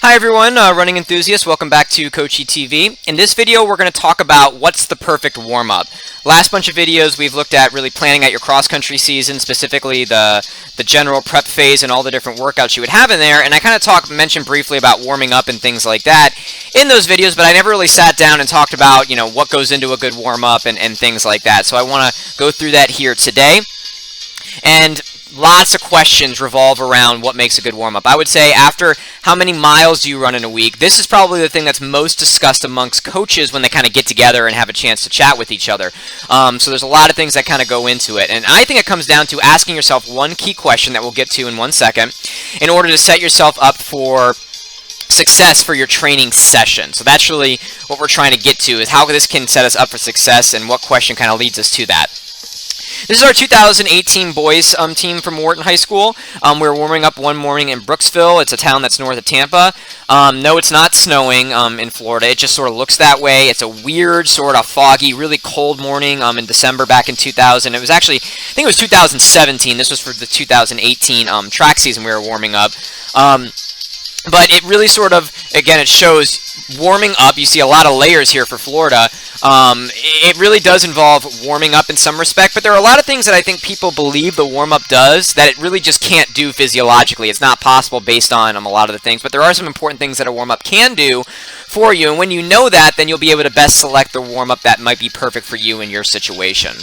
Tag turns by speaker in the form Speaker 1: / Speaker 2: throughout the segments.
Speaker 1: Hi everyone, running enthusiasts, welcome back to Coachy TV. In this video we're going to talk about what's the perfect warm-up. Last bunch of videos we've looked at really planning out your cross-country season, specifically the general prep phase and all the different workouts you would have in there, and I kind of mentioned briefly about warming up and things like that in those videos, but I never really sat down and talked about, what goes into a good warm-up and things like that. So I want to go through that here today. And lots of questions revolve around what makes a good warm-up. I would say after how many miles do you run in a week, this is probably the thing that's most discussed amongst coaches when they kind of get together and have a chance to chat with each other. So there's a lot of things that kind of go into it. And I think it comes down to asking yourself one key question that we'll get to in 1 second in order to set yourself up for success for your training session. So that's really what we're trying to get to, is how this can set us up for success and what question kind of leads us to that. This is our 2018 boys team from Wharton High School. We were warming up one morning in Brooksville. It's a town that's north of Tampa. No, it's not snowing in Florida. It just sort of looks that way. It's a weird, sort of foggy, really cold morning in December back in 2000. It was actually, I think it was 2017. This was for the 2018 track season we were warming up. But it really sort of, again, it shows warming up. You see a lot of layers here for Florida. It really does involve warming up in some respect, but there are a lot of things that I think people believe the warm-up does that it really just can't do physiologically. It's not possible based on a lot of the things, but there are some important things that a warm-up can do for you, and when you know that, then you'll be able to best select the warm-up that might be perfect for you in your situation.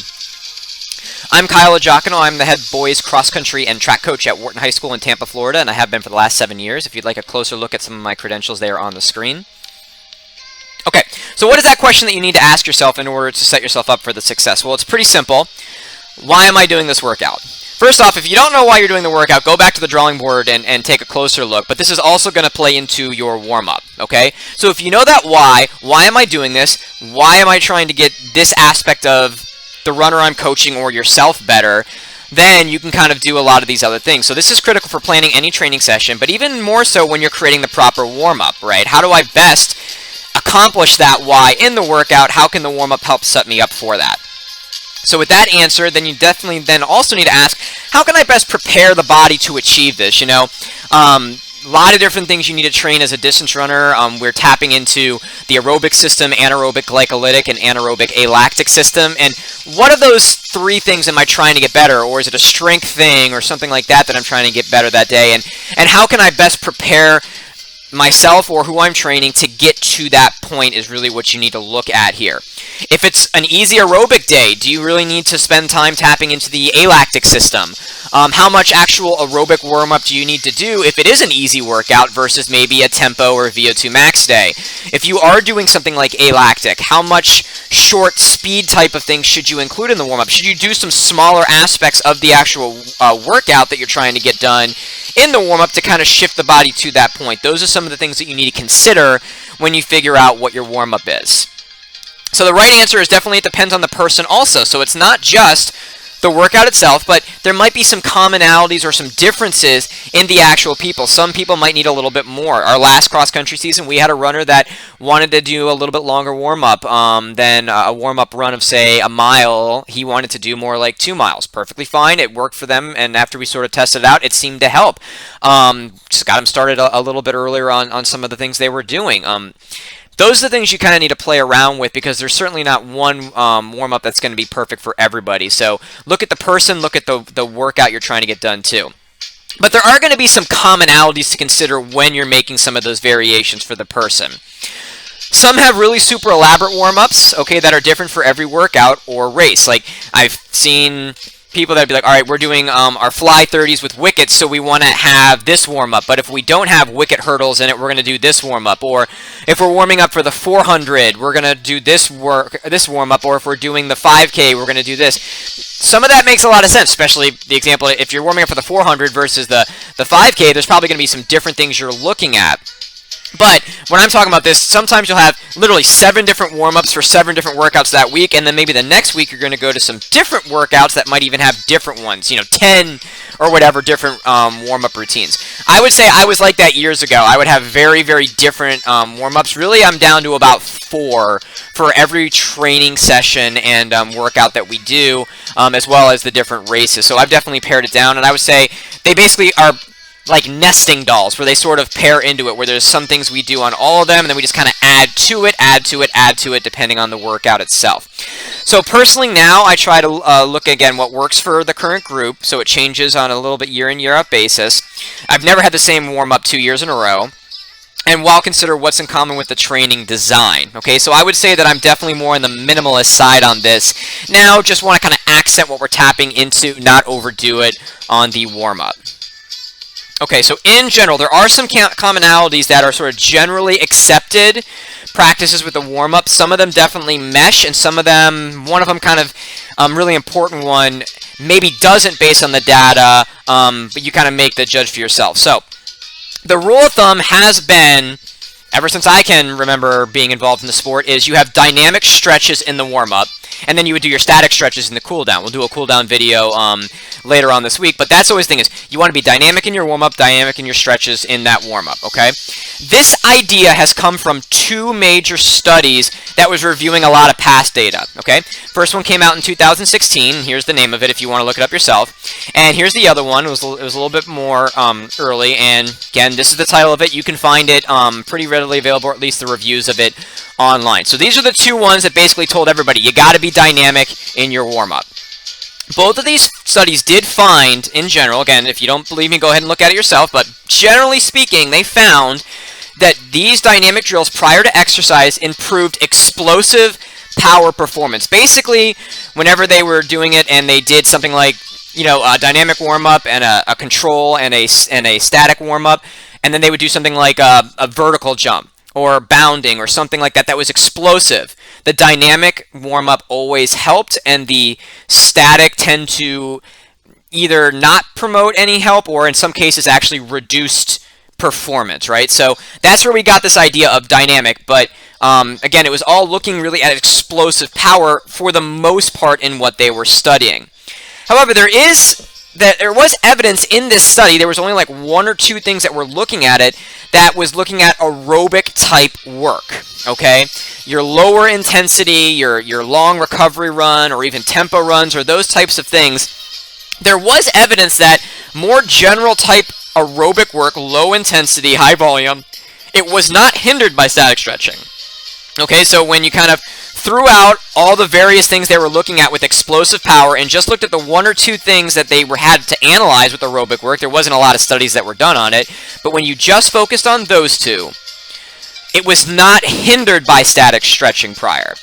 Speaker 1: I'm Kyle Giacono. I'm the head boys cross-country and track coach at Wharton High School in Tampa, Florida, and I have been for the last 7 years. If you'd like a closer look at some of my credentials, they are on the screen. Okay, so what is that question that you need to ask yourself in order to set yourself up for the success? Well, it's pretty simple. Why am I doing this workout? First off, if you don't know why you're doing the workout, go back to the drawing board and take a closer look. But this is also going to play into your warm-up, okay? So if you know that why am I doing this? Why am I trying to get this aspect of the runner I'm coaching or yourself better? Then you can kind of do a lot of these other things. So this is critical for planning any training session, but even more so when you're creating the proper warm-up, right? How do I best accomplish that why in the workout? How can the warm-up help set me up for that? So with that answer, then you definitely then also need to ask, how can I best prepare the body to achieve this? A lot of different things you need to train as a distance runner. We're tapping into the aerobic system, anaerobic glycolytic, and anaerobic alactic system. And what of those three things am I trying to get better? Or is it a strength thing or something like that I'm trying to get better that day? And how can I best prepare myself or who I'm training to get to that point is really what you need to look at here. If it's an easy aerobic day, do you really need to spend time tapping into the alactic system? How much actual aerobic warm-up do you need to do if it is an easy workout versus maybe a tempo or VO2 max day? If you are doing something like alactic, how much short speed type of thing should you include in the warm-up? Should you do some smaller aspects of the actual workout that you're trying to get done in the warm-up to kind of shift the body to that point? Those are some of the things that you need to consider when you figure out what your warm-up is. So the right answer is definitely it depends on the person also. So it's not just the workout itself, but there might be some commonalities or some differences in the actual people. Some people might need a little bit more. Our last cross-country season, we had a runner that wanted to do a little bit longer warm-up than a warm-up run of, say, a mile. He wanted to do more like 2 miles. Perfectly fine. It worked for them, and after we sort of tested it out, it seemed to help. Just got them started a little bit earlier on some of the things they were doing. Those are the things you kind of need to play around with because there's certainly not one warm-up that's going to be perfect for everybody. So look at the person, look at the workout you're trying to get done too. But there are going to be some commonalities to consider when you're making some of those variations for the person. Some have really super elaborate warm-ups, okay, that are different for every workout or race. Like I've seen people that would be like, all right, we're doing our fly 30s with wickets, so we want to have this warm-up. But if we don't have wicket hurdles in it, we're going to do this warm-up. Or if we're warming up for the 400, we're going to do this warm-up. Or if we're doing the 5K, we're going to do this. Some of that makes a lot of sense, especially the example, if you're warming up for the 400 versus the 5K, there's probably going to be some different things you're looking at. But when I'm talking about this, sometimes you'll have literally 7 different warm-ups for 7 different workouts that week, and then maybe the next week you're going to go to some different workouts that might even have different ones, 10 or whatever different warm-up routines. I would say I was like that years ago. I would have very, very different warm-ups. Really, I'm down to about 4 for every training session and workout that we do, as well as the different races. So I've definitely pared it down, and I would say they basically are like nesting dolls, where they sort of pair into it, where there's some things we do on all of them, and then we just kind of add to it, depending on the workout itself. So personally now, I try to look again what works for the current group, so it changes on a little bit year in, year out basis. I've never had the same warm-up 2 years in a row. And while consider what's in common with the training design. Okay, so I would say that I'm definitely more on the minimalist side on this. Now, just want to kind of accent what we're tapping into, not overdo it on the warm-up. Okay, so in general, there are some commonalities that are sort of generally accepted practices with the warm-up. Some of them definitely mesh, and some of them, one of them kind of really important one, maybe doesn't based on the data, but you kind of make the judge for yourself. So, the rule of thumb has been, ever since I can remember being involved in the sport, is you have dynamic stretches in the warm-up, and then you would do your static stretches in the cool-down. We'll do a cool-down video later on this week, but that's always the thing is, you want to be dynamic in your warm-up, dynamic in your stretches in that warm-up, okay? This idea has come from 2 major studies that was reviewing a lot of past data, okay? First one came out in 2016. Here's the name of it if you want to look it up yourself. And here's the other one. It was a little bit more early, and again, this is the title of it. You can find it pretty readily available, or at least the reviews of it online. So these are the 2 ones that basically told everybody you got to be dynamic in your warm-up. Both of these studies did find, in general, again, if you don't believe me, go ahead and look at it yourself, but generally speaking, they found that these dynamic drills prior to exercise improved explosive power performance. Basically, whenever they were doing it and they did something like, you know, a dynamic warm-up and a control and a static warm-up, and then they would do something like a vertical jump or bounding or something like that that was explosive. The dynamic warm-up always helped, and the static tend to either not promote any help or in some cases actually reduced performance, right? So that's where we got this idea of dynamic, but again, it was all looking really at explosive power for the most part in what they were studying. However, there was evidence in this study, there was only like 1 or 2 things that were looking at it, that was looking at aerobic type work, okay? Your lower intensity, your long recovery run, or even tempo runs, or those types of things. There was evidence that more general type aerobic work, low intensity, high volume, it was not hindered by static stretching. Okay, so when you kind of threw out all the various things they were looking at with explosive power and just looked at the 1 or 2 things that they had to analyze with aerobic work, there wasn't a lot of studies that were done on it, but when you just focused on those 2, it was not hindered by static stretching prior.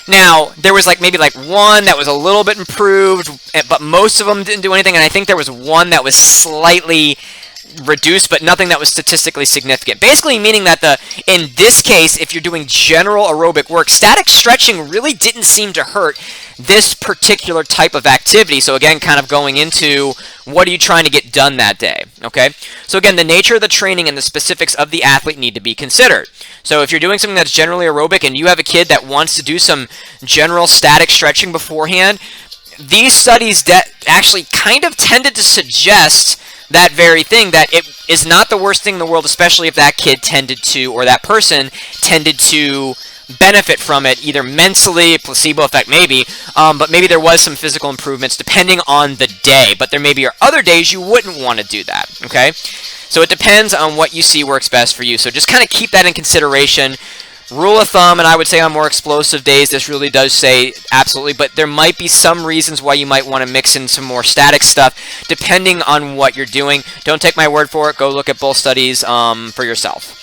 Speaker 1: Now, there was maybe one that was a little bit improved, but most of them didn't do anything, and I think there was one that was slightly reduced, but nothing that was statistically significant. Basically meaning that in this case, if you're doing general aerobic work, static stretching really didn't seem to hurt this particular type of activity. So again, kind of going into what are you trying to get done that day, okay? So again, the nature of the training and the specifics of the athlete need to be considered. So if you're doing something that's generally aerobic and you have a kid that wants to do some general static stretching beforehand, these studies that actually kind of tended to suggest that very thing, that it is not the worst thing in the world, especially if that kid tended to, or that person tended to benefit from it, either mentally, placebo effect maybe, but maybe there was some physical improvements depending on the day, but there maybe are other days you wouldn't want to do that, okay? So it depends on what you see works best for you, so just kind of keep that in consideration. Rule of thumb, and I would say on more explosive days, this really does say absolutely, but there might be some reasons why you might want to mix in some more static stuff, depending on what you're doing. Don't take my word for it. Go look at both studies for yourself.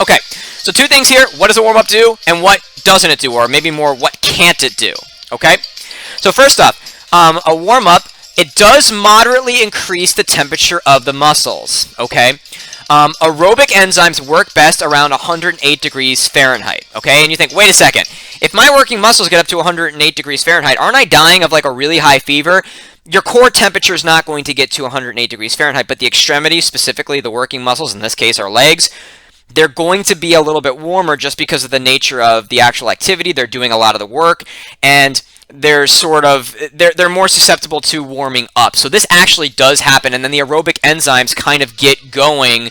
Speaker 1: Okay, so 2 things here. What does a warm-up do, and what doesn't it do, or maybe more, what can't it do? Okay, so first up, a warm-up, it does moderately increase the temperature of the muscles, okay? Aerobic enzymes work best around 108 degrees Fahrenheit, okay? And you think, wait a second, if my working muscles get up to 108 degrees Fahrenheit, aren't I dying of a really high fever? Your core temperature is not going to get to 108 degrees Fahrenheit, but the extremities, specifically the working muscles, in this case our legs, they're going to be a little bit warmer just because of the nature of the actual activity. They're doing a lot of the work, and they're they're more susceptible to warming up. So this actually does happen, and then the aerobic enzymes kind of get going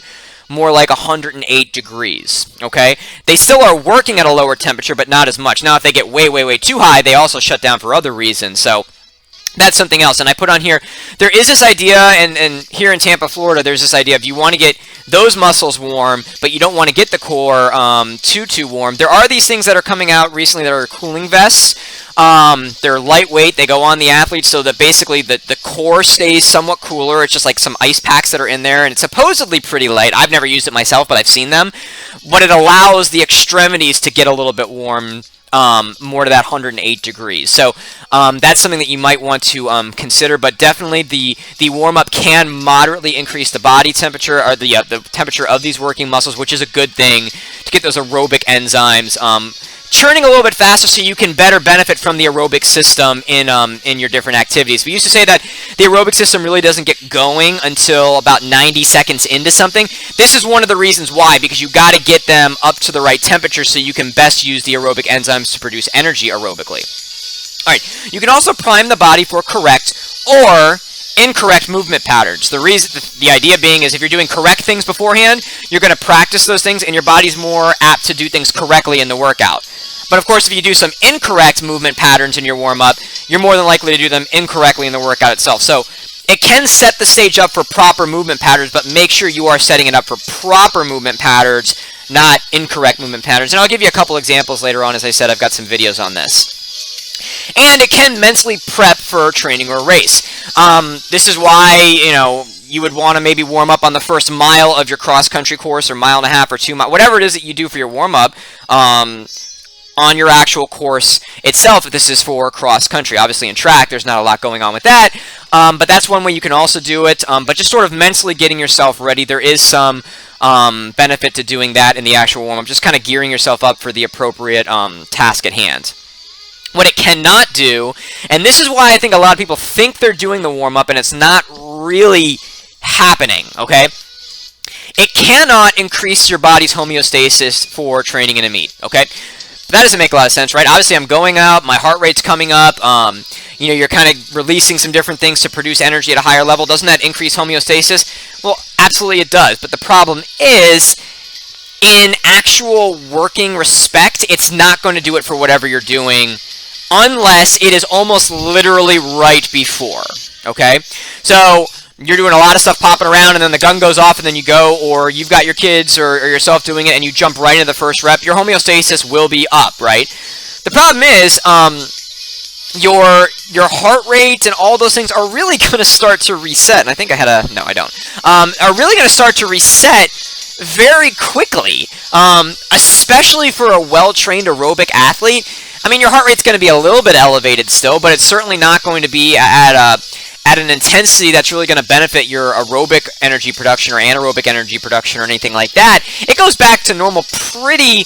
Speaker 1: more like 108 degrees, okay? They still are working at a lower temperature, but not as much. Now, if they get way, way, way too high, they also shut down for other reasons. So That's something else. And I put on here, there is this idea, and here in Tampa, Florida, there's this idea of you want to get those muscles warm, but you don't want to get the core too warm. There are these things that are coming out recently that are cooling vests. They're lightweight. They go on the athlete so that basically the core stays somewhat cooler. It's just like some ice packs that are in there, and it's supposedly pretty light. I've never used it myself, but I've seen them. But it allows the extremities to get a little bit warm, more to that 108 degrees. So that's something that you might want to consider, but definitely the warm-up can moderately increase the body temperature, or the temperature of these working muscles, which is a good thing to get those aerobic enzymes churning a little bit faster so you can better benefit from the aerobic system in your different activities. We used to say that the aerobic system really doesn't get going until about 90 seconds into something. This is one of the reasons why, because you got to get them up to the right temperature so you can best use the aerobic enzymes to produce energy aerobically. All right, you can also prime the body for correct or incorrect movement patterns. The idea being is if you're doing correct things beforehand, you're going to practice those things and your body's more apt to do things correctly in the workout. But of course, if you do some incorrect movement patterns in your warm-up, you're more than likely to do them incorrectly in the workout itself. So it can set the stage up for proper movement patterns, but make sure you are setting it up for proper movement patterns, not incorrect movement patterns. And I'll give you a couple examples later on. As I said, I've got some videos on this. And it can mentally prep for training or a race. This is why, you would want to maybe warm up on the first mile of your cross-country course, or mile and a half or 2 miles, whatever it is that you do for your warm-up, on your actual course itself, if this is for cross-country. Obviously in track, there's not a lot going on with that, but that's one way you can also do it, but just sort of mentally getting yourself ready. There is some benefit to doing that in the actual warm-up, just kind of gearing yourself up for the appropriate task at hand. What it cannot do, and this is why I think a lot of people think they're doing the warm-up and it's not really happening, okay? It cannot increase your body's homeostasis for training in a meet, okay? That doesn't make a lot of sense, right? Obviously, I'm going out, my heart rate's coming up, you're kind of releasing some different things to produce energy at a higher level. Doesn't that increase homeostasis? Well, absolutely it does, but the problem is, in actual working respect, it's not going to do it for whatever you're doing unless it is almost literally right before, okay? So you're doing a lot of stuff popping around and then the gun goes off and then you go, or you've got your kids or yourself doing it and you jump right into the first rep, your homeostasis will be up, right? The problem is your heart rate and all those things are really going to start to reset. And I think I had a, no, I don't. Are really going to start to reset very quickly, especially for a well-trained aerobic athlete. I mean, your heart rate's going to be a little bit elevated still, but it's certainly not going to be at an intensity that's really going to benefit your aerobic energy production or anaerobic energy production or anything like that. It goes back to normal pretty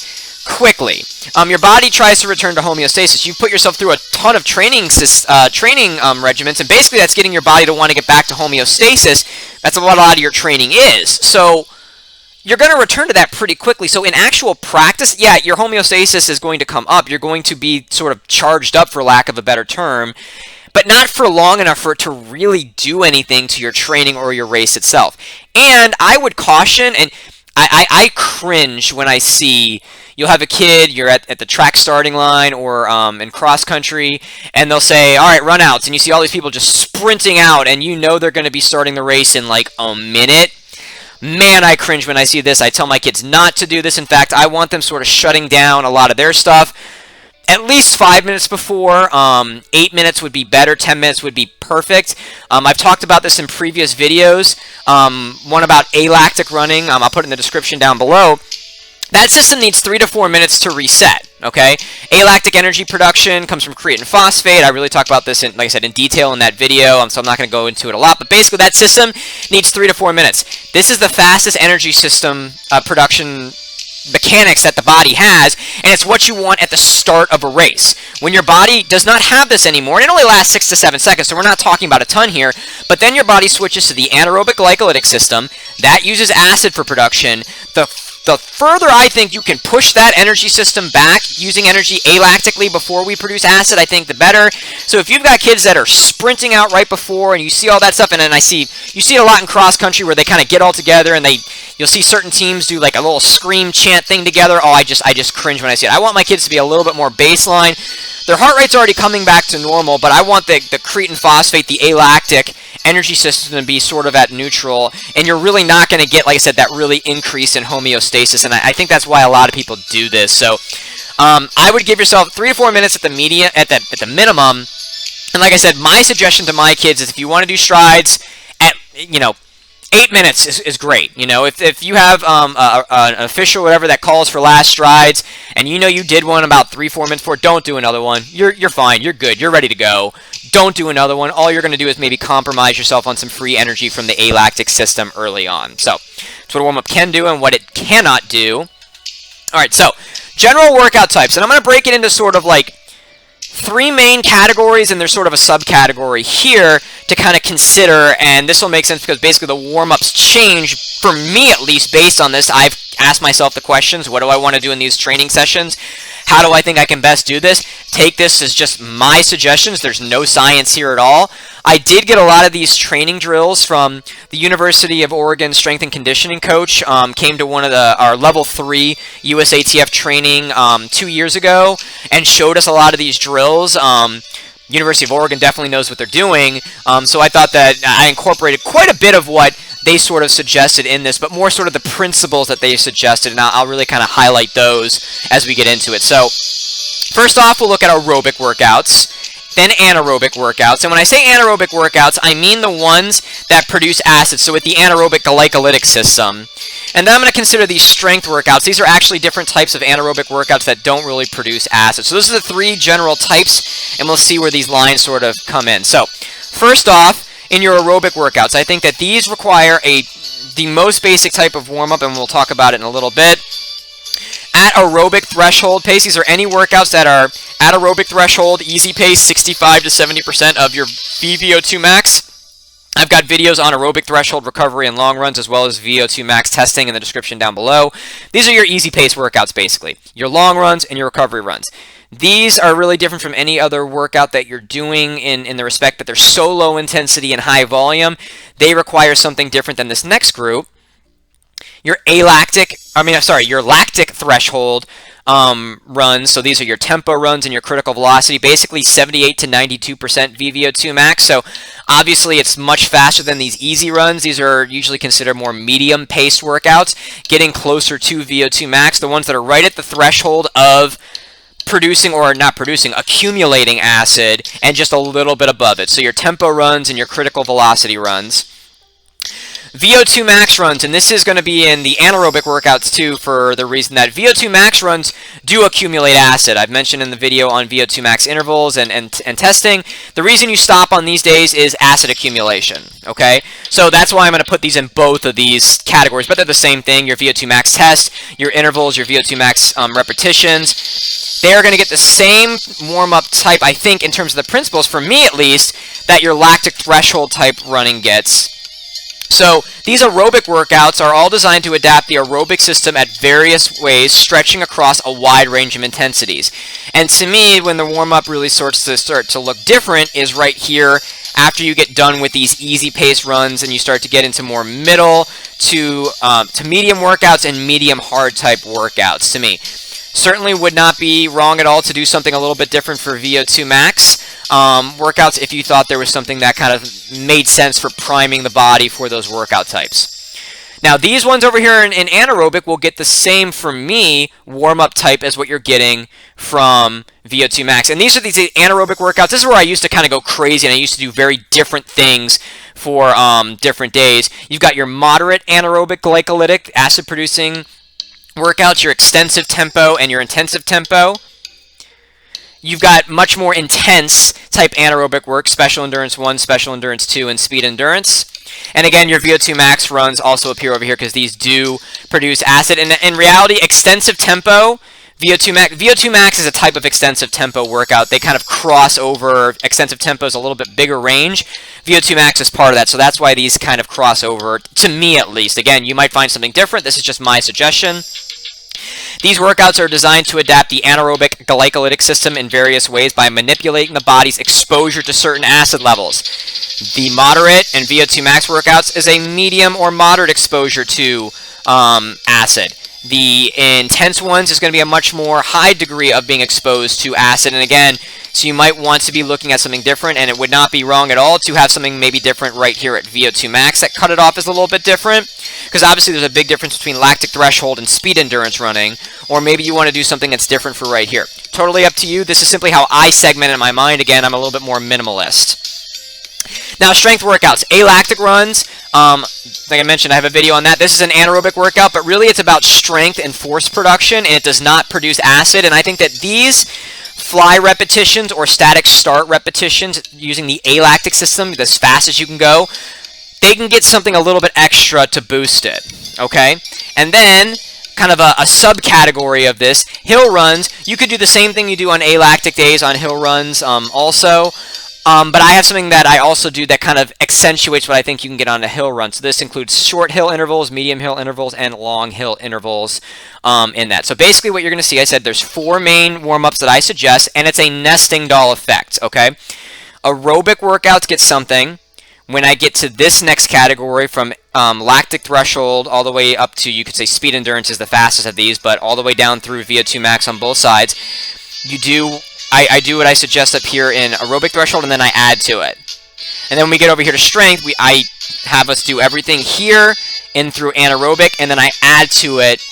Speaker 1: quickly. Your body tries to return to homeostasis. You put yourself through a ton of training regimens, and basically that's getting your body to want to get back to homeostasis. That's what a lot of your training is. So you're going to return to that pretty quickly. So in actual practice, yeah, your homeostasis is going to come up. You're going to be sort of charged up, for lack of a better term, but not for long enough for it to really do anything to your training or your race itself. And I would caution, and I cringe when I see you'll have a kid, you're at the track starting line or in cross country, and they'll say, all right, run outs, and you see all these people just sprinting out, and you know they're going to be starting the race in like a minute. Man, I cringe when I see this. I tell my kids not to do this. In fact, I want them sort of shutting down a lot of their stuff at least 5 minutes before. 8 minutes would be better. 10 minutes would be perfect. I've talked about this in previous videos. One about alactic running. I'll put it in the description down below. That system needs 3 to 4 minutes to reset, okay? Alactic energy production comes from creatine phosphate. I really talk about this, like I said, in detail in that video, so I'm not going to go into it a lot. But basically, that system needs 3 to 4 minutes. This is the fastest energy system production mechanics that the body has, and it's what you want at the start of a race. When your body does not have this anymore, and it only lasts 6 to 7 seconds, so we're not talking about a ton here, but then your body switches to the anaerobic glycolytic system. That uses acid for production. The further I think you can push that energy system back using energy alactically before we produce acid, I think the better. So if you've got kids that are sprinting out right before and you see all that stuff, and then you see it a lot in cross country where they kind of get all together and you'll see certain teams do like a little scream chant thing together. Oh, I just cringe when I see it. I want my kids to be a little bit more baseline. their heart rate's already coming back to normal, but I want the creatine phosphate, the alactic energy system to be sort of at neutral, and you're really not going to get, like I said, that really increase in homeostasis, and I think that's why a lot of people do this. So I would give yourself 3 to 4 minutes at the minimum. And like I said, my suggestion to my kids is if you want to do strides at 8 minutes is great. If you have an official or whatever that calls for last strides, and you did one about 3-4 minutes before, don't do another one. You're fine. You're good. You're ready to go. Don't do another one. All you're going to do is maybe compromise yourself on some free energy from the alactic system early on. So that's what a warm-up can do and what it cannot do. All right, so general workout types, and I'm going to break it into sort of like 3 main categories, and there's sort of a subcategory here to kind of consider, and this will make sense because basically the warm-ups change, for me at least, based on this. I've asked myself the questions, what do I want to do in these training sessions? How do I think I can best do this? Take this as just my suggestions. There's no science here at all. I did get a lot of these training drills from the University of Oregon strength and conditioning coach. Came to one of our level 3 USATF training 2 years ago and showed us a lot of these drills. University of Oregon definitely knows what they're doing. So I thought that I incorporated quite a bit of what they sort of suggested in this, but more sort of the principles that they suggested, and I'll really kind of highlight those as we get into it. So first off, we'll look at aerobic workouts, then anaerobic workouts. And when I say anaerobic workouts, I mean the ones that produce acid, so with the anaerobic glycolytic system. And then I'm going to consider these strength workouts. These are actually different types of anaerobic workouts that don't really produce acid. So those are the 3 general types, and we'll see where these lines sort of come in. So first off, in your aerobic workouts, I think that these require the most basic type of warm-up, and we'll talk about it in a little bit. At aerobic threshold pace, these are any workouts that are at aerobic threshold, easy pace, 65 to 70% of your VO2 max. I've got videos on aerobic threshold recovery and long runs, as well as VO2 max testing in the description down below. These are your easy pace workouts, basically. Your long runs and your recovery runs. These are really different from any other workout that you're doing in the respect that they're so low intensity and high volume. They require something different than this next group. Your lactic threshold runs. So these are your tempo runs and your critical velocity, basically 78 to 92% VO2 max. So obviously it's much faster than these easy runs. These are usually considered more medium paced workouts, getting closer to VO2 max. The ones that are right at the threshold of producing or not producing, accumulating acid, and just a little bit above it. So your tempo runs and your critical velocity runs. VO2 max runs, and this is going to be in the anaerobic workouts too, for the reason that VO2 max runs do accumulate acid. I've mentioned in the video on VO2 max intervals and testing, the reason you stop on these days is acid accumulation, okay? So that's why I'm going to put these in both of these categories, but they're the same thing. Your VO2 max test, your intervals, your VO2 max repetitions, they are going to get the same warm-up type, I think, in terms of the principles, for me at least, that your lactic threshold type running gets. So these aerobic workouts are all designed to adapt the aerobic system at various ways, stretching across a wide range of intensities. And to me, when the warm-up really starts to look different is right here after you get done with these easy pace runs and you start to get into more middle to medium workouts and medium hard type workouts to me. Certainly would not be wrong at all to do something a little bit different for VO2 max workouts if you thought there was something that kind of made sense for priming the body for those workout types. Now these ones over here in anaerobic will get the same, for me, warm-up type as what you're getting from VO2 max. And these are these anaerobic workouts. This is where I used to kind of go crazy, and I used to do very different things for different days. You've got your moderate anaerobic glycolytic acid-producing workouts, your extensive tempo and your intensive tempo. You've got much more intense type anaerobic work, special endurance 1, special endurance 2, and speed endurance. And again, your VO2 max runs also appear over here because these do produce acid. And in reality, extensive tempo, VO2 max is a type of extensive tempo workout. They kind of cross over. Extensive tempo is a little bit bigger range. VO2 max is part of that, so that's why these kind of cross over, to me at least. Again, you might find something different. This is just my suggestion. These workouts are designed to adapt the anaerobic glycolytic system in various ways by manipulating the body's exposure to certain acid levels. The moderate and VO2 max workouts is a medium or moderate exposure to acid. The intense ones is going to be a much more high degree of being exposed to acid. And again, so you might want to be looking at something different, and it would not be wrong at all to have something maybe different right here at VO2 max that cut it off is a little bit different, because obviously there's a big difference between lactic threshold and speed endurance running, or maybe you want to do something that's different for right here. Totally up to you. This is simply how I segment it in my mind. Again, I'm a little bit more minimalist. Now, strength workouts, alactic runs, like I mentioned, I have a video on that. This is an anaerobic workout, but really it's about strength and force production, and it does not produce acid. And I think that these fly repetitions or static start repetitions using the alactic system, as fast as you can go, they can get something a little bit extra to boost it, okay? And then, kind of a subcategory of this, hill runs. You could do the same thing you do on alactic days on hill runs also. But I have something that I also do that kind of accentuates what I think you can get on a hill run. So this includes short hill intervals, medium hill intervals, and long hill intervals in that. So basically what you're going to see, I said there's 4 main warm-ups that I suggest, and it's a nesting doll effect, okay? Aerobic workouts get something. When I get to this next category from lactic threshold all the way up to, you could say speed endurance is the fastest of these, but all the way down through VO2 max on both sides, you do... I do what I suggest up here in aerobic threshold, and then I add to it. And then when we get over here to strength, I have us do everything here in through anaerobic, and then I add to it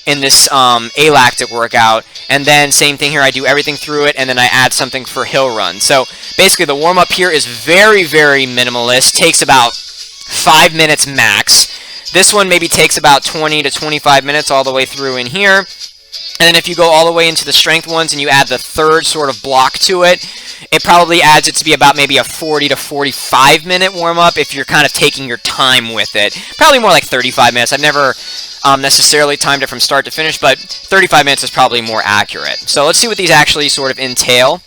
Speaker 1: in this alactic workout. And then same thing here, I do everything through it, and then I add something for hill run. So basically the warm-up here is very, very minimalist. Takes about 5 minutes max. This one maybe takes about 20 to 25 minutes all the way through in here. And then if you go all the way into the strength ones and you add the third sort of block to it, it probably adds it to be about maybe a 40 to 45 minute warm-up if you're kind of taking your time with it. Probably more like 35 minutes. I've never necessarily timed it from start to finish, but 35 minutes is probably more accurate. So let's see what these actually sort of entail.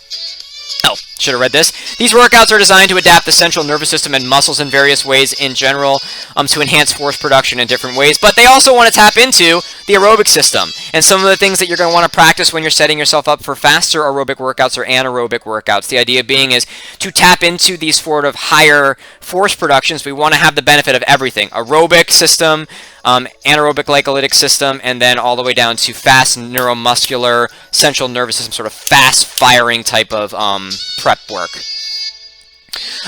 Speaker 1: Oh, should have read this. These workouts are designed to adapt the central nervous system and muscles in various ways in general to enhance force production in different ways, but they also want to tap into the aerobic system. And some of the things that you're going to want to practice when you're setting yourself up for faster aerobic workouts or anaerobic workouts. The idea being is to tap into these sort of higher force productions. We want to have the benefit of everything. Aerobic system, anaerobic glycolytic system, and then all the way down to fast neuromuscular central nervous system, sort of fast firing type of prep work.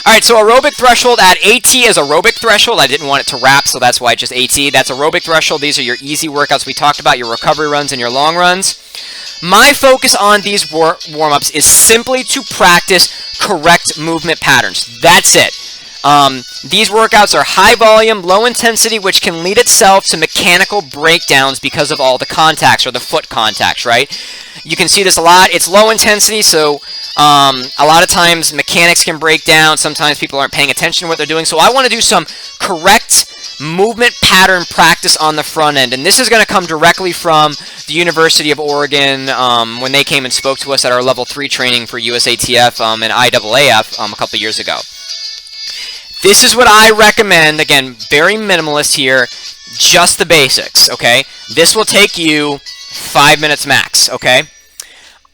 Speaker 1: Alright, so aerobic threshold at AT is aerobic threshold. I didn't want it to wrap, so that's why it's just AT. That's aerobic threshold. These are your easy workouts we talked about, your recovery runs and your long runs. My focus on these warm-ups is simply to practice correct movement patterns. That's it. These workouts are high volume, low intensity, which can lead itself to mechanical breakdowns because of all the contacts or the foot contacts, right? You can see this a lot. It's low intensity, so a lot of times mechanics can break down. Sometimes people aren't paying attention to what they're doing. So I want to do some correct movement pattern practice on the front end. And this is going to come directly from the University of Oregon when they came and spoke to us at our level 3 training for USATF and IAAF a couple years ago. This is what I recommend. Again, very minimalist here. Just the basics, okay? This will take you 5 minutes max, okay?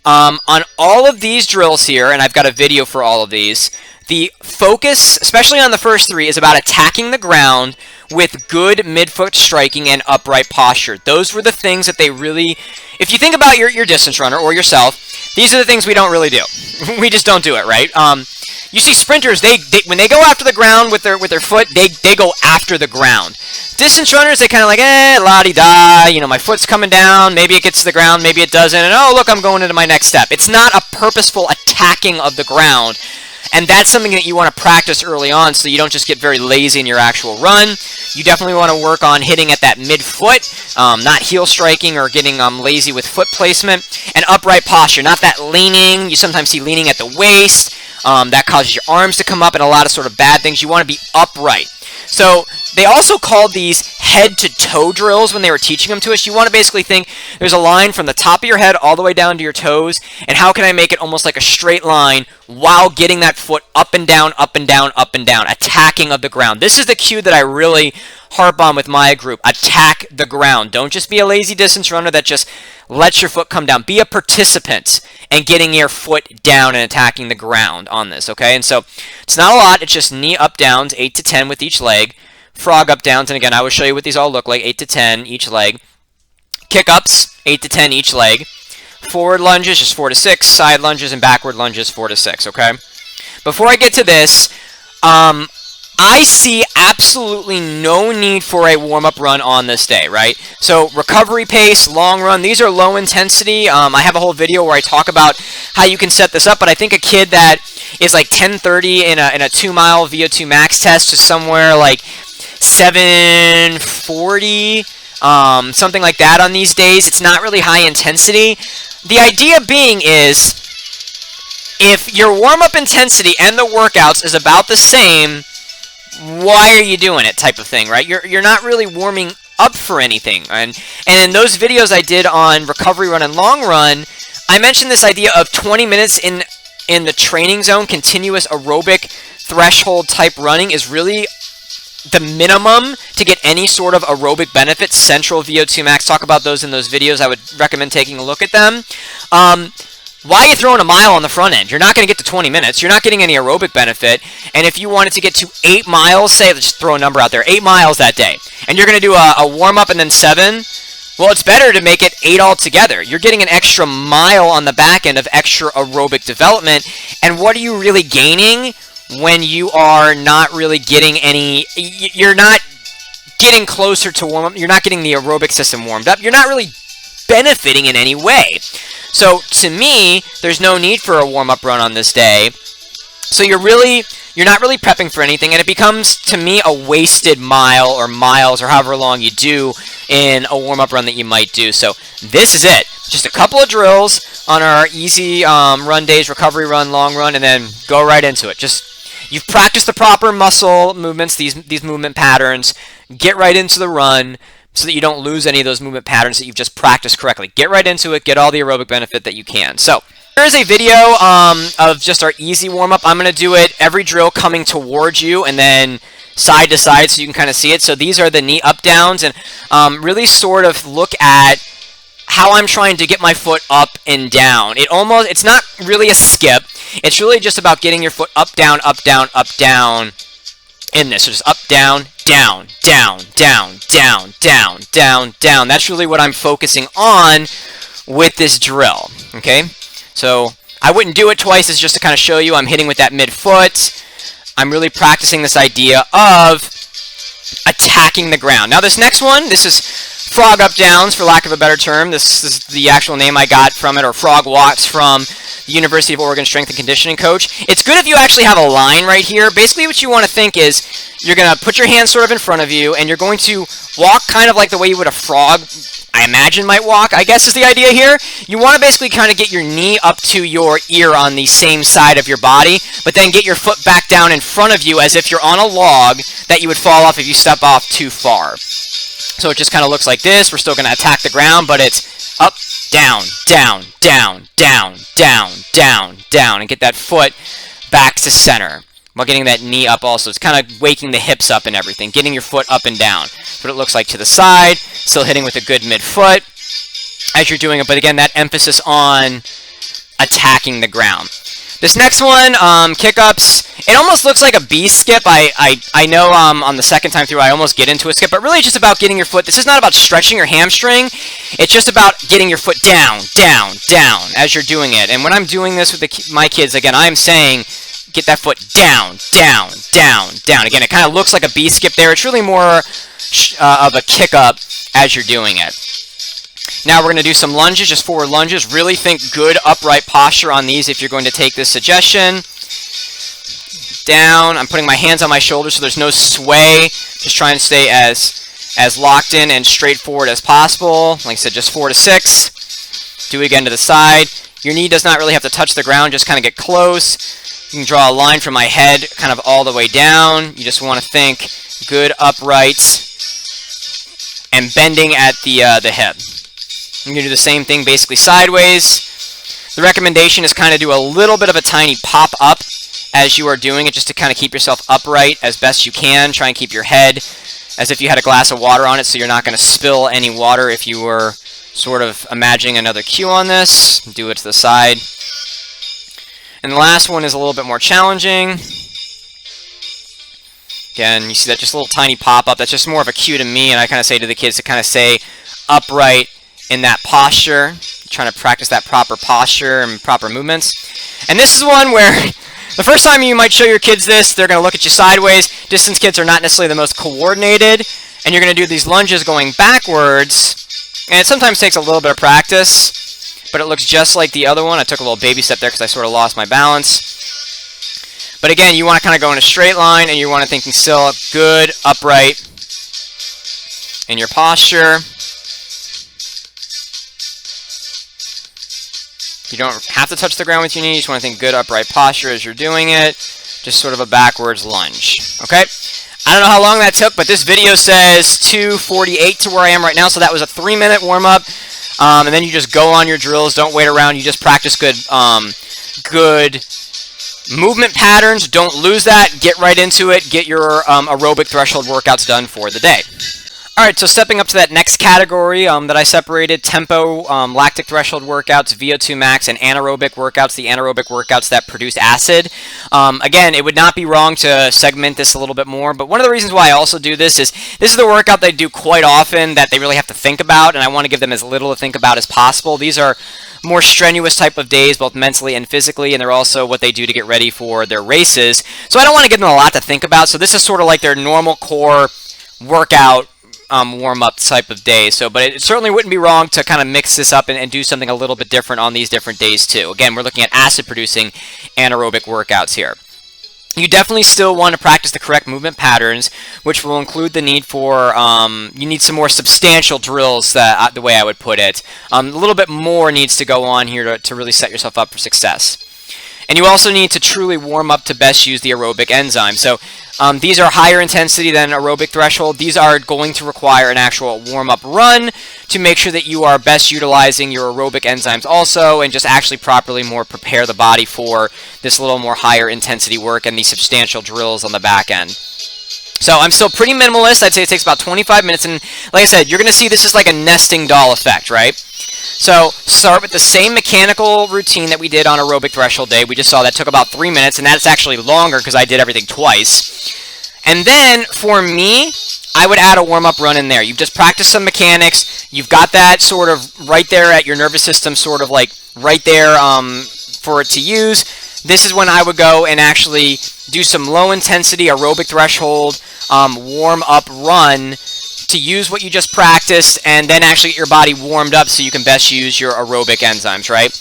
Speaker 1: On all of these drills here, and I've got a video for all of these, the focus, especially on the first 3, is about attacking the ground with good midfoot striking and upright posture. Those were the things that they really... If you think about your distance runner or yourself, these are the things we don't really do. We just don't do it, right? You see sprinters, they when they go after the ground with their foot, they go after the ground. Distance runners, they kind of like, la-di-da, you know, my foot's coming down, maybe it gets to the ground, maybe it doesn't, and oh, look, I'm going into my next step. It's not a purposeful attacking of the ground, and that's something that you want to practice early on so you don't just get very lazy in your actual run. You definitely want to work on hitting at that midfoot, not heel striking or getting lazy with foot placement, and upright posture, not that leaning. You sometimes see leaning at the waist. That causes your arms to come up and a lot of sort of bad things. You want to be upright. So they also called these head-to-toe drills when they were teaching them to us. You want to basically think there's a line from the top of your head all the way down to your toes, and how can I make it almost like a straight line while getting that foot up and down, up and down, up and down, attacking of the ground. This is the cue that I really harp on with my group. Attack the ground. Don't just be a lazy distance runner that just lets your foot come down. Be a participant and getting your foot down and attacking the ground on this, okay? And so it's not a lot. It's just knee up downs, 8 to 10 with each leg. Frog up downs, and again, I will show you what these all look like, 8 to 10 each leg. Kick-ups, 8 to 10 each leg. Forward lunges, just 4 to 6. Side lunges and backward lunges, 4 to 6, okay? Before I get to this, I see absolutely no need for a warm-up run on this day, right? So recovery pace, long run, these are low intensity. I have a whole video where I talk about how you can set this up, but I think a kid that is like 10:30 in a 2-mile VO2 max test to somewhere like 7:40, something like that on these days, it's not really high intensity. The idea being is if your warm-up intensity and the workouts is about the same, why are you doing it type of thing, right? You're not really warming up for anything. And in those videos I did on recovery run and long run, I mentioned this idea of 20 minutes in the training zone, continuous aerobic threshold type running is really the minimum to get any sort of aerobic benefit. Central VO2 max, talk about those in those videos. I would recommend taking a look at them. Why are you throwing a mile on the front end? You're not going to get to 20 minutes. You're not getting any aerobic benefit. And if you wanted to get to 8 miles, say, let's just throw a number out there, 8 miles that day, and you're going to do a warm-up and then 7, well, it's better to make it 8 altogether. You're getting an extra mile on the back end of extra aerobic development. And what are you really gaining when you are not really getting any, you're not getting closer to warm-up, you're not getting the aerobic system warmed up, you're not really benefiting in any way. So to me, there's no need for a warm-up run on this day. So you're not really prepping for anything, and it becomes, to me, a wasted mile or miles or however long you do in a warm-up run that you might do. So this is it. Just a couple of drills on our easy run days, recovery run, long run, and then go right into it. Just you've practiced the proper muscle movements, these movement patterns. Get right into the run so that you don't lose any of those movement patterns that you've just practiced correctly. Get right into it. Get all the aerobic benefit that you can. So here's a video of just our easy warm-up. I'm going to do it every drill coming towards you and then side to side so you can kind of see it. So these are the knee up-downs, and really sort of look at how I'm trying to get my foot up and down. It's not really a skip. It's really just about getting your foot up, down, up, down, up, down in this. So just up, down, down, down, down, down, down, down, down. That's really what I'm focusing on with this drill, okay? So I wouldn't do it twice. It's just to kind of show you I'm hitting with that midfoot. I'm really practicing this idea of attacking the ground. Now this next one, this is frog up downs, for lack of a better term. This is the actual name I got from it, or frog walks from the University of Oregon strength and conditioning coach. It's good if you actually have a line right here. Basically what you want to think is you're going to put your hands sort of in front of you, and you're going to walk kind of like the way you would a frog, I imagine, might walk, I guess is the idea here. You want to basically kind of get your knee up to your ear on the same side of your body, but then get your foot back down in front of you as if you're on a log that you would fall off if you step off too far. So it just kind of looks like this. We're still going to attack the ground, but it's up, down, down, down, down, down, down, down, and get that foot back to center while getting that knee up also. It's kind of waking the hips up and everything, getting your foot up and down. That's what it looks like to the side, still hitting with a good midfoot as you're doing it, but again, that emphasis on attacking the ground. This next one, kick-ups, it almost looks like a B skip. I know on the second time through I almost get into a skip, but really it's just about getting your foot. This is not about stretching your hamstring. It's just about getting your foot down, down, down as you're doing it. And when I'm doing this with my kids, again, I'm saying get that foot down, down, down, down. Again, it kind of looks like a B skip there. It's really more of a kick-up as you're doing it. Now we're going to do some lunges, just forward lunges. Really think good upright posture on these if you're going to take this suggestion. Down. I'm putting my hands on my shoulders so there's no sway. Just trying to stay as locked in and straightforward as possible. Like I said, just 4 to 6. Do it again to the side. Your knee does not really have to touch the ground. Just kind of get close. You can draw a line from my head kind of all the way down. You just want to think good upright and bending at the hip. I'm going to do the same thing basically sideways. The recommendation is kind of do a little bit of a tiny pop up as you are doing it, just to kind of keep yourself upright as best you can. Try and keep your head as if you had a glass of water on it, so you're not going to spill any water if you were sort of imagining another cue on this. Do it to the side. And the last one is a little bit more challenging. Again, you see that just a little tiny pop up. That's just more of a cue to me, and I kind of say to the kids to kind of stay upright in that posture, trying to practice that proper posture and proper movements. And this is one where the first time you might show your kids this, they're going to look at you sideways. Distance kids are not necessarily the most coordinated, and you're going to do these lunges going backwards, and it sometimes takes a little bit of practice, but it looks just like the other one. I took a little baby step there because I sort of lost my balance. But again, you want to kind of go in a straight line, and you want to think still good, upright in your posture. You don't have to touch the ground with your knee. You just want to think good, upright posture as you're doing it. Just sort of a backwards lunge. Okay? I don't know how long that took, but this video says 2:48 to where I am right now, so that was a 3-minute warm-up. And then you just go on your drills. Don't wait around. You just practice good movement patterns. Don't lose that. Get right into it. Get your aerobic threshold workouts done for the day. Alright, so stepping up to that next category that I separated, tempo, lactic threshold workouts, VO2 max, and anaerobic workouts, the anaerobic workouts that produce acid. Again, it would not be wrong to segment this a little bit more, but one of the reasons why I also do this is the workout they do quite often that they really have to think about, and I want to give them as little to think about as possible. These are more strenuous type of days, both mentally and physically, and they're also what they do to get ready for their races. So I don't want to give them a lot to think about, so this is sort of like their normal core workout warm-up type of day. But it certainly wouldn't be wrong to kind of mix this up and do something a little bit different on these different days too. Again, we're looking at acid-producing anaerobic workouts here. You definitely still want to practice the correct movement patterns, which will include the need for, you need some more substantial drills, the way I would put it. A little bit more needs to go on here to really set yourself up for success. And you also need to truly warm up to best use the aerobic enzyme. So these are higher intensity than aerobic threshold. These are going to require an actual warm-up run to make sure that you are best utilizing your aerobic enzymes also, and just actually properly more prepare the body for this little more higher intensity work and these substantial drills on the back end. So I'm still pretty minimalist. I'd say it takes about 25 minutes. And like I said, you're going to see this is like a nesting doll effect, right? So start with the same mechanical routine that we did on aerobic threshold day. We just saw that took about 3 minutes, and that's actually longer because I did everything twice. And then for me, I would add a warm-up run in there. You've just practiced some mechanics. You've got that sort of right there at your nervous system, sort of like right there for it to use. This is when I would go and actually do some low-intensity aerobic threshold warm-up run to use what you just practiced, and then actually get your body warmed up so you can best use your aerobic enzymes, right?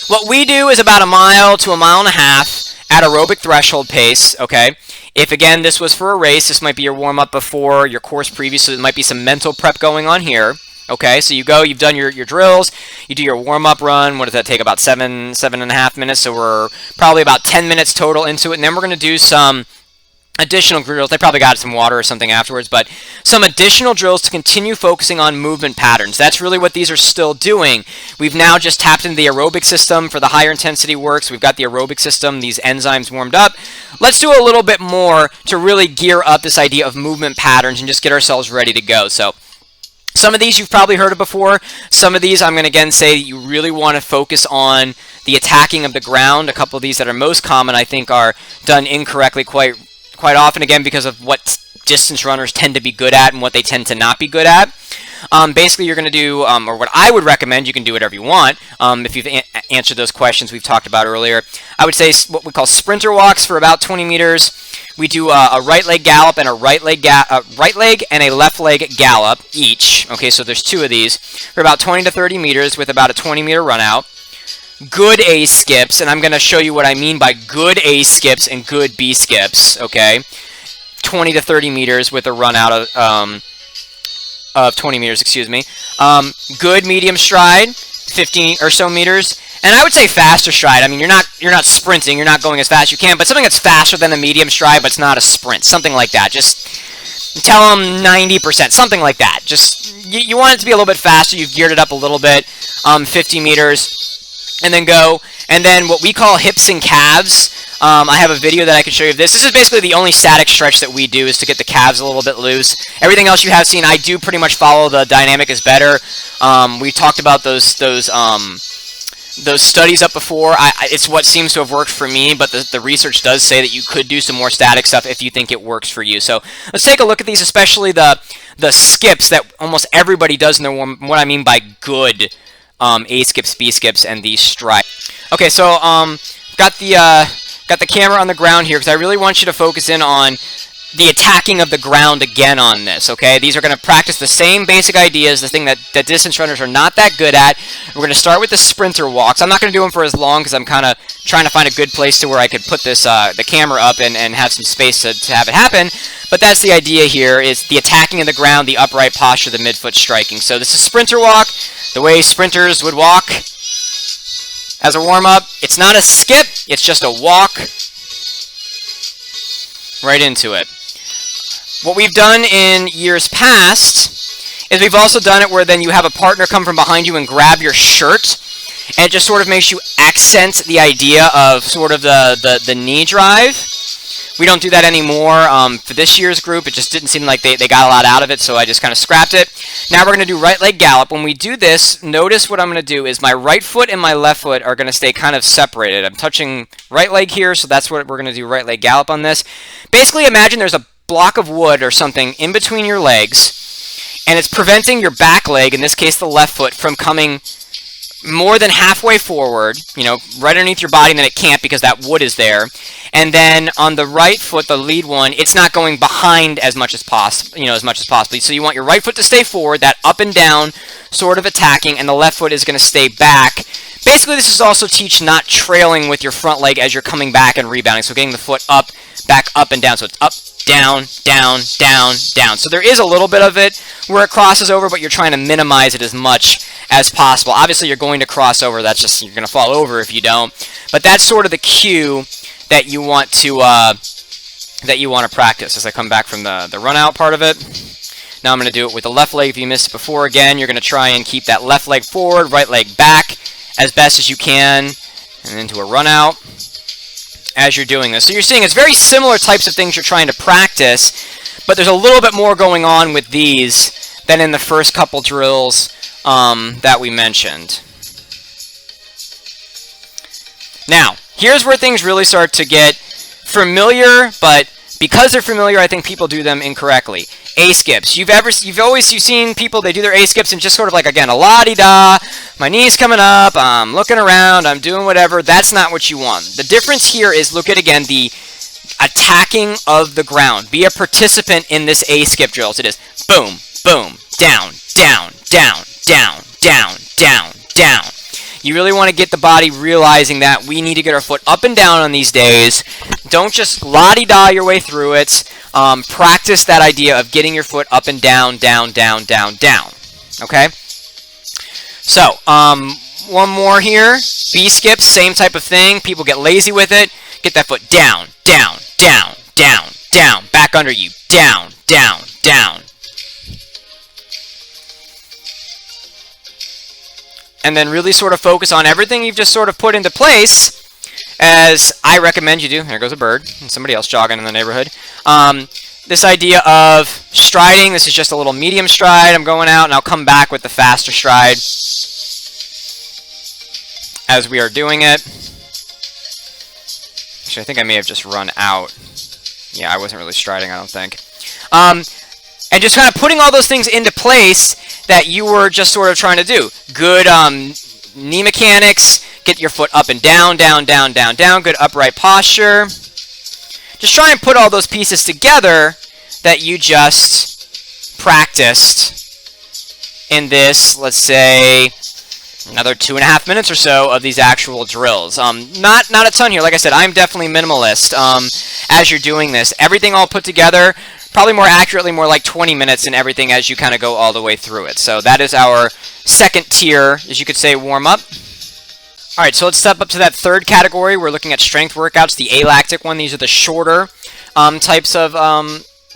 Speaker 1: What we do is about 1 mile to 1.5 miles at aerobic threshold pace, okay? If, again, this was for a race, this might be your warm-up before, your course previous, so there might be some mental prep going on here. Okay, so you go, you've done your drills, you do your warm-up run. What does that take? About 7.5 minutes, so we're probably about 10 minutes total into it, and then we're going to do some additional drills. They probably got some water or something afterwards, but some additional drills to continue focusing on movement patterns. That's really what these are still doing. We've now just tapped into the aerobic system for the higher intensity work, so we've got the aerobic system, these enzymes warmed up. Let's do a little bit more to really gear up this idea of movement patterns and just get ourselves ready to go. So some of these you've probably heard of before. Some of these I'm going to again say that you really want to focus on the attacking of the ground. A couple of these that are most common I think are done incorrectly quite often, again, because of what distance runners tend to be good at and what they tend to not be good at. Basically, you're going to do, or what I would recommend, you can do whatever you want, if you've answered those questions we've talked about earlier. I would say what we call sprinter walks for about 20 meters. We do a right leg gallop and a right leg and a left leg gallop each. Okay, so there's 2 of these for about 20 to 30 meters with about a 20-meter run out. Good A skips, and I'm going to show you what I mean by good A skips and good B skips, okay? 20 to 30 meters with a run out of 20 meters, excuse me. Good medium stride, 15 or so meters. And I would say faster stride. I mean, you're not sprinting, you're not going as fast as you can, but something that's faster than a medium stride, but it's not a sprint, something like that. Just tell them 90%, something like that. Just, you want it to be a little bit faster, you've geared it up a little bit, 50 meters. And then go, and then what we call hips and calves. I have a video that I can show you of this. This is basically the only static stretch that we do, is to get the calves a little bit loose. Everything else you have seen, I do pretty much follow the dynamic is better. We talked about those studies up before. It's what seems to have worked for me, but the research does say that you could do some more static stuff if you think it works for you. So let's take a look at these, especially the the skips that almost everybody does in their warm-up, what I mean by good A skips, B skips, and these strides. Okay, so got the camera on the ground here because I really want you to focus in on the attacking of the ground again on this, okay? These are going to practice the same basic ideas, the thing that distance runners are not that good at. We're going to start with the sprinter walks. I'm not going to do them for as long because I'm kind of trying to find a good place to where I could put this the camera up and have some space to have it happen. But that's the idea here, is the attacking of the ground, the upright posture, the midfoot striking. So this is sprinter walk, the way sprinters would walk as a warm-up. It's not a skip, it's just a walk right into it. What we've done in years past is we've also done it where then you have a partner come from behind you and grab your shirt, and it just sort of makes you accent the idea of sort of the knee drive. We don't do that anymore for this year's group. It just didn't seem like they got a lot out of it, so I just kind of scrapped it. Now we're going to do right leg gallop. When we do this, notice what I'm going to do is my right foot and my left foot are going to stay kind of separated. I'm touching right leg here, so that's what we're going to do, right leg gallop on this. Basically, imagine there's a block of wood or something in between your legs, and it's preventing your back leg, in this case the left foot, from coming more than halfway forward, you know, right underneath your body, and then it can't because that wood is there. And then on the right foot, the lead one, it's not going behind as much as possible, So you want your right foot to stay forward, that up and down sort of attacking, and the left foot is going to stay back. Basically, this is also teach not trailing with your front leg as you're coming back and rebounding. So getting the foot up, back, up, and down. So it's up, down, down, down, down. So there is a little bit of it where it crosses over, but you're trying to minimize it as much as possible. Obviously, you're going to cross over. That's just, you're going to fall over if you don't. But that's sort of the cue that you want to practice as I come back from the run out part of it. Now I'm going to do it with the left leg. If you missed it before, again, you're going to try and keep that left leg forward, right leg back as best as you can, and into a run out as you're doing this. So you're seeing it's very similar types of things you're trying to practice, but there's a little bit more going on with these than in the first couple drills that we mentioned. Now, here's where things really start to get familiar, but because they're familiar, I think people do them incorrectly. A skips. You've seen people, they do their A skips and just sort of like, again, a la-di-da, my knee's coming up, I'm looking around, I'm doing whatever. That's not what you want. The difference here is, look at, again, the attacking of the ground. Be a participant in this A skip drill. So it is boom, boom, down, down, down, down, down, down, down. You really want to get the body realizing that we need to get our foot up and down on these days. Don't just la-di-da your way through it. Practice that idea of getting your foot up and down, down, down, down, down. Okay? So, one more here. B skips, same type of thing. People get lazy with it. Get that foot down, down, down, down, down. Back under you. Down, down, down. And then really sort of focus on everything you've just sort of put into place, as I recommend you do. There goes a bird, and somebody else jogging in the neighborhood. This idea of striding, this is just a little medium stride. I'm going out, and I'll come back with the faster stride as we are doing it. Actually, I think I may have just run out. Yeah, I wasn't really striding, I don't think. And just kind of putting all those things into place that you were just sort of trying to do. Good knee mechanics, get your foot up and down, down, down, down, down, good upright posture. Just try and put all those pieces together that you just practiced in this, let's say, another 2.5 minutes or so of these actual drills. Not a ton here. Like I said, I'm definitely minimalist as you're doing this. Everything all put together, probably more accurately, more like 20 minutes in everything as you kind of go all the way through it. So that is our second tier, as you could say, warm-up. All right, so let's step up to that third category. We're looking at strength workouts, the alactic one. These are the shorter types of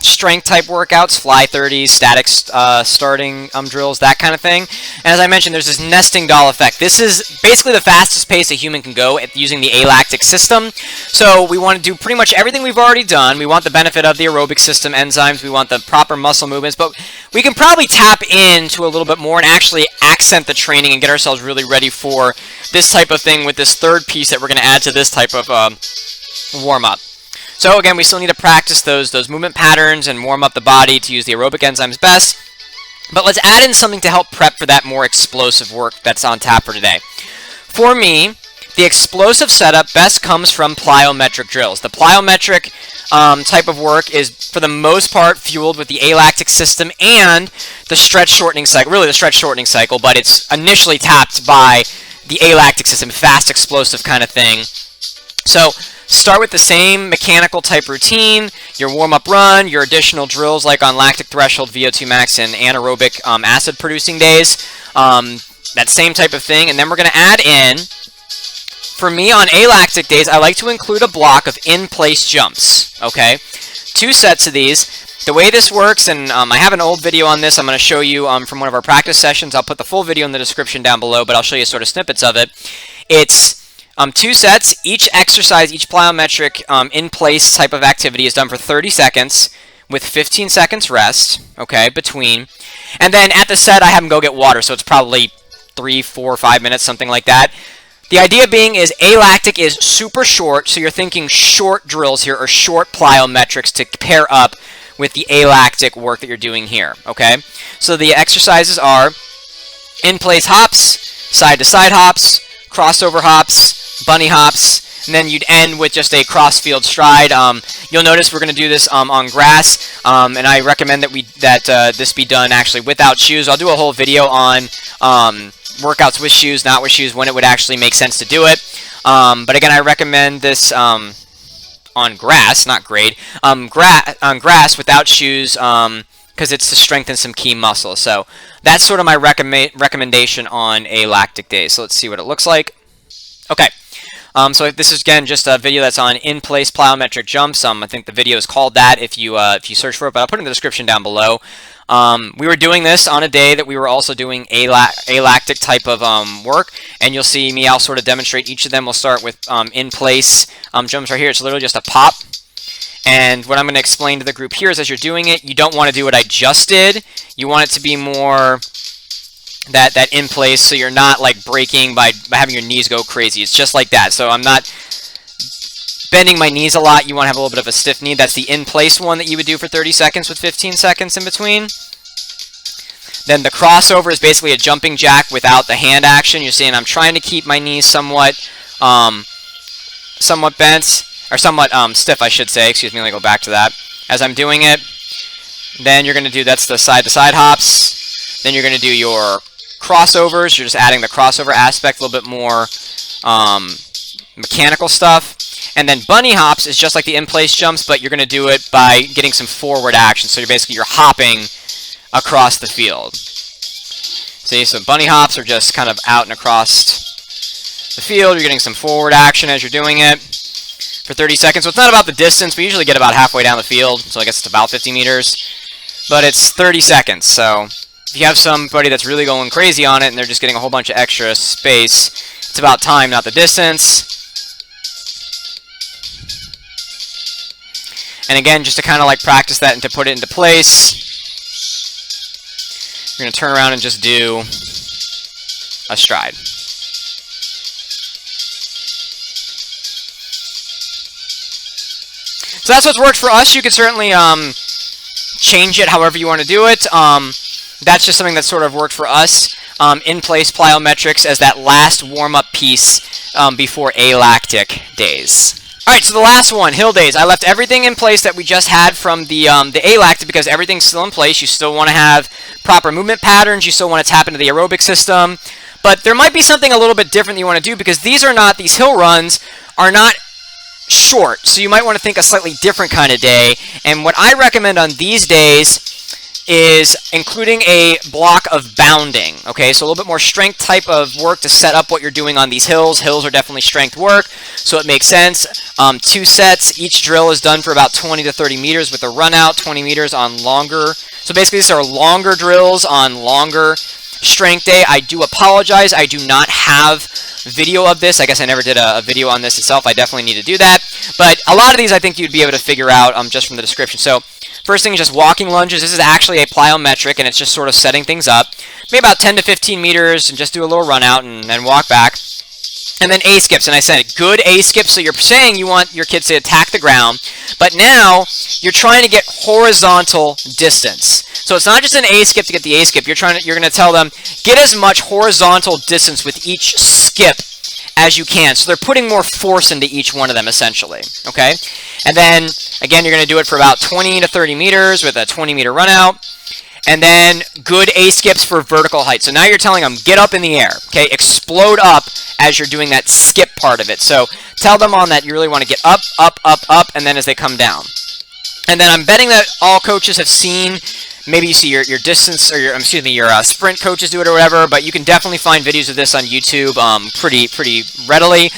Speaker 1: strength type workouts, fly 30s, static starting drills, that kind of thing. And as I mentioned, there's this nesting doll effect. This is basically the fastest pace a human can go at using the alactic system. So we want to do pretty much everything we've already done. We want the benefit of the aerobic system, enzymes. We want the proper muscle movements, but we can probably tap into a little bit more and actually accent the training and get ourselves really ready for this type of thing with this third piece that we're going to add to this type of warm-up. So again, we still need to practice those movement patterns and warm up the body to use the aerobic enzymes best. But let's add in something to help prep for that more explosive work that's on tap for today. For me, the explosive setup best comes from plyometric drills. The plyometric type of work is, for the most part, fueled with the alactic system and the stretch shortening cycle. Really, the stretch shortening cycle, but it's initially tapped by the alactic system, fast, explosive kind of thing. So start with the same mechanical type routine, your warm-up run, your additional drills like on lactic threshold, VO2 max, and anaerobic acid producing days. That same type of thing, and then we're going to add in, for me on alactic days, I like to include a block of in-place jumps, okay? 2 sets of these. The way this works, and I have an old video on this I'm going to show you from one of our practice sessions. I'll put the full video in the description down below, but I'll show you sort of snippets of it. It's 2 sets. Each exercise, each plyometric in-place type of activity is done for 30 seconds with 15 seconds rest, okay, between. And then at the set, I have them go get water, so it's probably 3, 4, 5 minutes, something like that. The idea being is alactic is super short, so you're thinking short drills here, or short plyometrics to pair up with the alactic work that you're doing here, okay? So the exercises are in-place hops, side-to-side hops, crossover hops, bunny hops, and then you'd end with just a cross-field stride. You'll notice we're going to do this on grass, and I recommend that this be done actually without shoes. I'll do a whole video on workouts with shoes, not with shoes, when it would actually make sense to do it. But again, I recommend this on grass, not grade, on grass without shoes, because it's to strengthen some key muscles. So that's sort of my recommendation on alactic days. So let's see what it looks like. Okay. So this is, again, just a video that's on in-place plyometric jumps. I think the video is called that if you search for it, but I'll put it in the description down below. We were doing this on a day that we were also doing alactic type of work, and you'll see me, I'll sort of demonstrate each of them. We'll start with in-place jumps right here. It's literally just a pop. And what I'm going to explain to the group here is, as you're doing it, you don't want to do what I just did. You want it to be more that in place, so you're not like breaking by having your knees go crazy. It's just like that. So I'm not bending my knees a lot. You want to have a little bit of a stiff knee. That's the in place one that you would do for 30 seconds with 15 seconds in between. Then the crossover is basically a jumping jack without the hand action. You're seeing I'm trying to keep my knees somewhat bent, or somewhat stiff, I should say. Excuse me, let me go back to that. As I'm doing it, then you're going to do, that's the side-to-side hops. Then you're going to do your crossovers. You're just adding the crossover aspect, a little bit more mechanical stuff. And then bunny hops is just like the in-place jumps, but you're going to do it by getting some forward action. So you're hopping across the field. See, so bunny hops are just kind of out and across the field. You're getting some forward action as you're doing it for 30 seconds. So it's not about the distance. We usually get about halfway down the field, so I guess it's about 50 meters. But it's 30 seconds, so if you have somebody that's really going crazy on it and they're just getting a whole bunch of extra space, it's about time, not the distance. And again, just to kind of like practice that and to put it into place, you're going to turn around and just do a stride. So that's what's worked for us. You could certainly change it however you want to do it. That's just something that sort of worked for us. In-place plyometrics as that last warm-up piece before alactic days. Alright, so the last one, hill days. I left everything in place that we just had from the alactic because everything's still in place. You still want to have proper movement patterns. You still want to tap into the aerobic system. But there might be something a little bit different that you want to do because these hill runs are not short. So you might want to think a slightly different kind of day. And what I recommend on these days is including a block of bounding. Okay, so a little bit more strength type of work to set up what you're doing on these hills. Hills are definitely strength work, so it makes sense. 2 sets. Each drill is done for about 20 to 30 meters with a run out, 20 meters on longer. So basically these are longer drills on longer strength day. I do apologize. I do not have video of this. I guess I never did a video on this itself. I definitely need to do that. But a lot of these I think you'd be able to figure out just from the description. So first thing is just walking lunges. This is actually a plyometric, and it's just sort of setting things up. Maybe about 10 to 15 meters, and just do a little run out and then walk back. And then A skips, and I said good A skips. So you're saying you want your kids to attack the ground, but now you're trying to get horizontal distance. So it's not just an A skip to get the A skip. You're going to tell them get as much horizontal distance with each skip as you can. So they're putting more force into each one of them essentially. Okay, and then again you're going to do it for about 20 to 30 meters with a 20-meter run out. And then good A skips for vertical height. So now you're telling them, get up in the air, okay? Explode up as you're doing that skip part of it. So tell them on that you really want to get up, up, up, up, and then as they come down. And then I'm betting that all coaches have seen, maybe you see your distance, or your sprint coaches do it or whatever, but you can definitely find videos of this on YouTube pretty readily.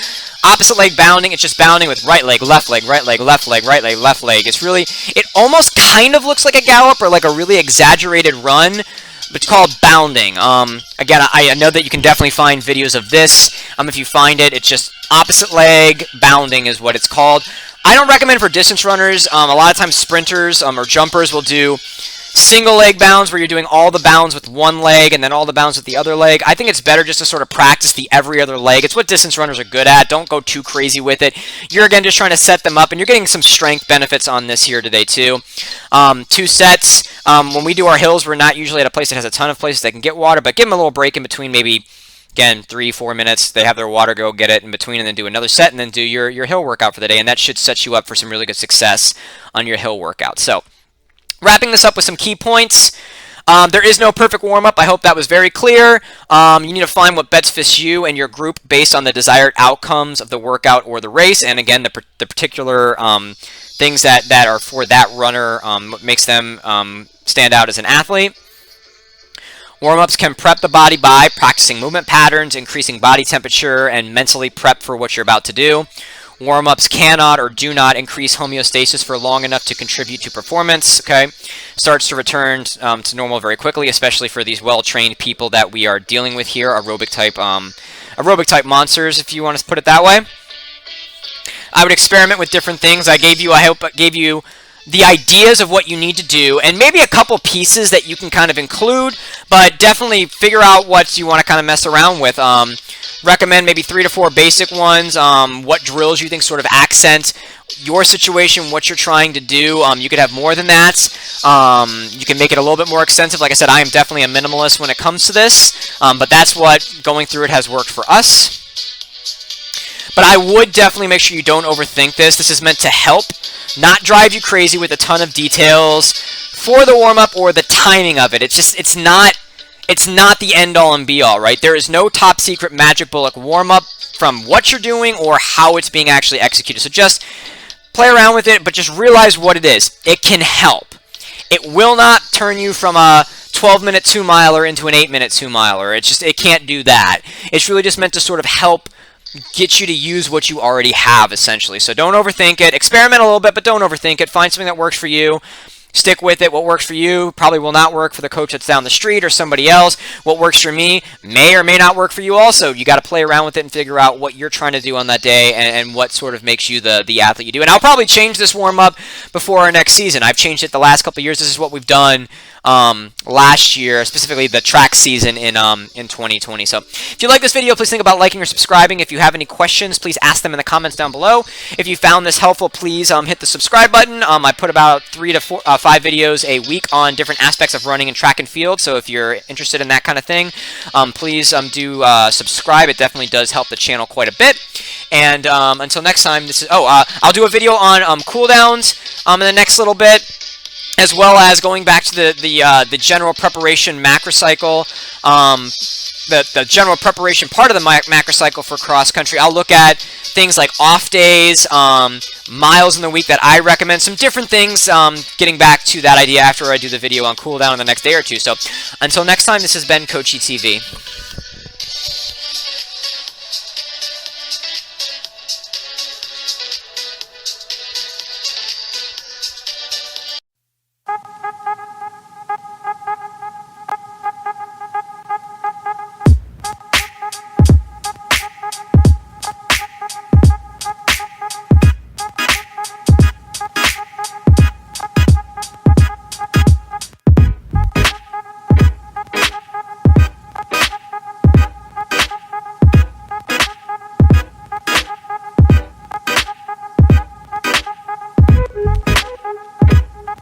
Speaker 1: Opposite leg bounding, it's just bounding with right leg, left leg, right leg, left leg, right leg, left leg. It almost kind of looks like a gallop or like a really exaggerated run, but it's called bounding. Again, I know that you can definitely find videos of this. If you find it, it's just opposite leg bounding is what it's called. I don't recommend for distance runners. A lot of times sprinters or jumpers will do single leg bounds where you're doing all the bounds with one leg and then all the bounds with the other leg. I think it's better just to sort of practice the every other leg. It's what distance runners are good at. Don't go too crazy with it. You're again just trying to set them up, and you're getting some strength benefits on this here today too. 2 sets. When we do our hills, we're not usually at a place that has a ton of places they can get water, but give them a little break in between, maybe again 3-4 minutes. They have their water, go get it in between, and then do another set, and then do your hill workout for the day, and that should set you up for some really good success on your hill workout. So wrapping this up with some key points. There is no perfect warm-up. I hope that was very clear. You need to find what best fits you and your group based on the desired outcomes of the workout or the race, and again, the particular things that are for that runner, what makes them stand out as an athlete. Warm-ups can prep the body by practicing movement patterns, increasing body temperature, and mentally prep for what you're about to do. Warm-ups cannot or do not increase homeostasis for long enough to contribute to performance. Okay, starts to return to normal very quickly, especially for these well-trained people that we are dealing with here, aerobic type monsters, if you want to put it that way. I would experiment with different things. I hope I gave you the ideas of what you need to do, and maybe a couple pieces that you can kind of include, but definitely figure out what you want to kind of mess around with. Recommend maybe 3 to 4 basic ones. What drills you think sort of accent your situation, what you're trying to do. You could have more than that. You can make it a little bit more extensive. Like I said, I am definitely a minimalist when it comes to this, but that's what going through it has worked for us. But I would definitely make sure you don't overthink this. This is meant to help, not drive you crazy with a ton of details for the warm-up or the timing of it. It's not the end-all and be-all, right? There is no top-secret magic bullet warm-up from what you're doing or how it's being actually executed. So just play around with it, but just realize what it is. It can help. It will not turn you from a 12-minute 2-miler into an 8-minute 2-miler. It can't do that. It's really just meant to sort of help get you to use what you already have, essentially. So don't overthink it. Experiment a little bit, but don't overthink it. Find something that works for you. Stick with it. What works for you probably will not work for the coach that's down the street or somebody else. What works for me may or may not work for you also. You got to play around with it and figure out what you're trying to do on that day and what sort of makes you the athlete you do. And I'll probably change this warm-up before our next season. I've changed it the last couple of years. This is what we've done last year, specifically the track season in 2020. So if you like this video, please think about liking or subscribing. If you have any questions, please ask them in the comments down below. If you found this helpful, please hit the subscribe button. I put about 3 to 5 videos a week on different aspects of running and track and field. So if you're interested in that kind of thing, please do subscribe. It definitely does help the channel quite a bit. And until next time, I'll do a video on cooldowns in the next little bit, as well as going back to the general preparation macrocycle, the general preparation part of the macrocycle for cross country. I'll look at things like off days, miles in the week that I recommend, some different things, getting back to that idea after I do the video on cooldown in the next day or two. So until next time, this has been Coachy TV.